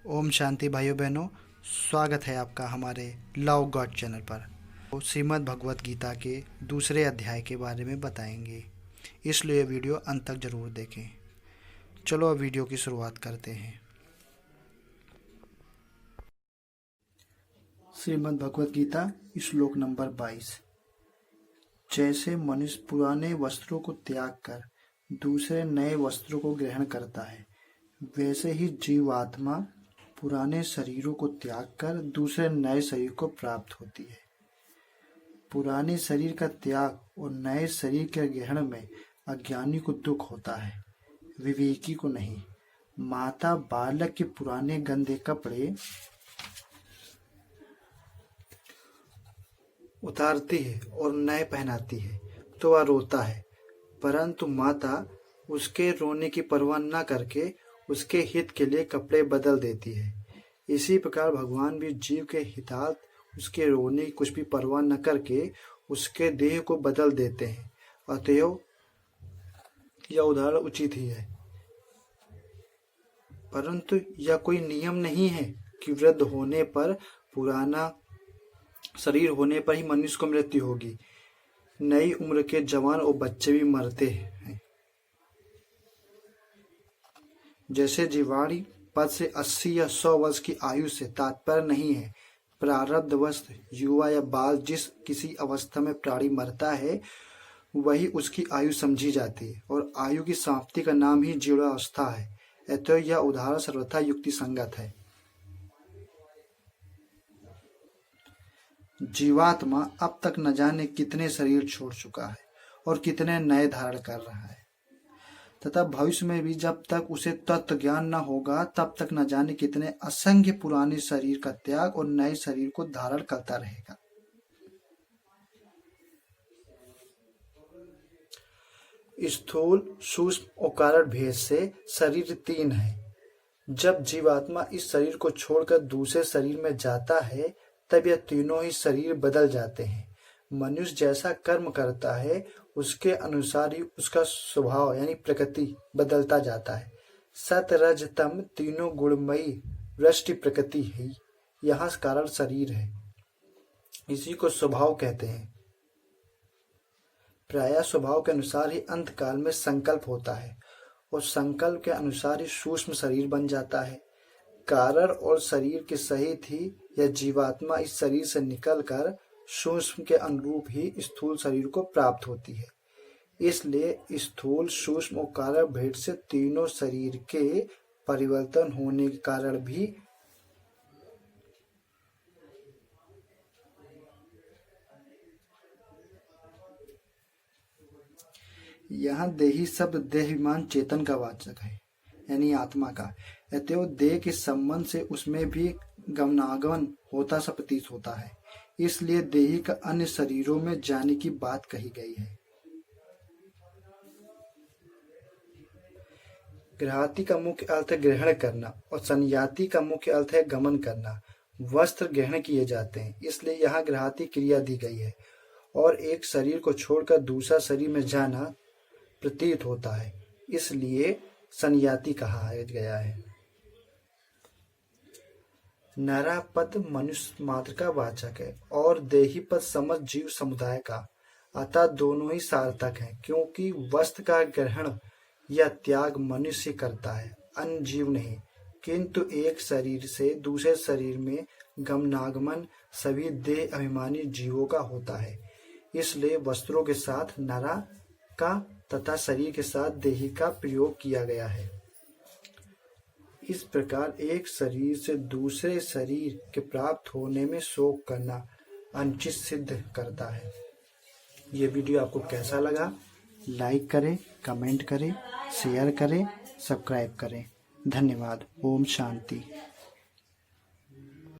ओम शांति भाइयों बहनों, स्वागत है आपका हमारे लव गॉड चैनल पर। तो श्रीमद् भगवत गीता के दूसरे अध्याय के बारे में बताएंगे, इसलिए वीडियो अंत तक ज़रूर देखें। चलो अब वीडियो की शुरुआत करते हैं। श्रीमद् भगवत गीता श्लोक नंबर 22। जैसे मनुष्य पुराने वस्त्रों को त्याग कर दूसरे नए वस्त्रों को ग्रहण करता है, वैसे ही जीवात्मा पुराने शरीरों को त्याग कर दूसरे नए शरीर को प्राप्त होती है। पुराने शरीर का त्याग और नए शरीर के ग्रहण में अज्ञानी को दुख होता है, विवेकी को नहीं। माता बालक के पुराने गंदे कपड़े उतारती है और नए पहनाती है तो वह रोता है, परंतु माता उसके रोने की परवाह न करके उसके हित के लिए कपड़े बदल देती है। इसी प्रकार भगवान भी जीव के हितार्थ उसके रोने की कुछ भी परवाह न करके उसके देह को बदल देते हैं। अतएव यह उदाहरण उचित ही है, परंतु यह कोई नियम नहीं है कि वृद्ध होने पर, पुराना शरीर होने पर ही मनुष्य को मृत्यु होगी। नई उम्र के जवान और बच्चे भी मरते हैं। जैसे जीवाणी पद से 80 या 100 वर्ष की आयु से तात्पर्य नहीं है। प्रारब्धवश युवा या बाल जिस किसी अवस्था में प्राणी मरता है वही उसकी आयु समझी जाती है, और आयु की समाप्ति का नाम ही जीर्णावस्था है। अतः यह उदाहरण सर्वथा युक्ति संगत है। जीवात्मा अब तक न जाने कितने शरीर छोड़ चुका है और कितने नए धारण कर रहा है, तथा भविष्य में भी जब तक उसे तत्व ज्ञान न होगा तब तक न जाने कितने असंख्य पुराने शरीर का त्याग और नए शरीर को धारण करता रहेगा। स्थूल, सूक्ष्म और कारण भेद से शरीर 3 है। जब जीवात्मा इस शरीर को छोड़कर दूसरे शरीर में जाता है तब यह तीनों ही शरीर बदल जाते हैं। मनुष्य जैसा कर्म करता है उसके अनुसार ही उसका स्वभाव यानी प्रकृति बदलता जाता है। सत रज तम तीनों गुणमयी वृष्टि प्रकृति ही यहाँ कारण शरीर है। इसी को स्वभाव कहते हैं। प्रायः स्वभाव के अनुसार ही अंत काल में संकल्प होता है और संकल्प के अनुसार ही सूक्ष्म शरीर बन जाता है। कारण और शरीर के सहित ही यह जीवात्मा इस शरीर से निकलकर सूक्ष्म के अनुरूप ही स्थूल शरीर को प्राप्त होती है। इसलिए स्थूल, सूक्ष्म और कारण भेद से तीनों शरीर के परिवर्तन होने के कारण भी यहाँ देही शब्द देहिमान चेतन का वाचक है, यानी आत्मा का। अतएव देह के संबंध से उसमें भी गमनागमन होता सा प्रतीत होता है, इसलिए देही का अन्य शरीरों में जाने की बात कही गई है। ग्रहाति का मुख्य अर्थ है ग्रहण करना और संयाति का मुख्य अर्थ है गमन करना। वस्त्र ग्रहण किए जाते हैं, इसलिए यहाँ ग्रहाति क्रिया दी गई है, और एक शरीर को छोड़कर दूसरा शरीर में जाना प्रतीत होता है, इसलिए संयाति कहा गया है। नरा पद मनुष्य मात्र का वाचक है और देही पद समस्त जीव समुदाय का, अतः दोनों ही सार्थक हैं, क्योंकि वस्त्र का ग्रहण या त्याग मनुष्य करता है, अन्य जीव नहीं। किंतु एक शरीर से दूसरे शरीर में गमनागमन सभी देह अभिमानी जीवों का होता है। इसलिए वस्त्रों के साथ नरा का तथा शरीर के साथ देही का प्रयोग किया गया है। इस प्रकार एक शरीर से दूसरे शरीर के प्राप्त होने में शोक करना अनुचित सिद्ध करता है। ये वीडियो आपको कैसा लगा? लाइक करें, कमेंट करें, शेयर करें, सब्सक्राइब करें। धन्यवाद। ओम शांति।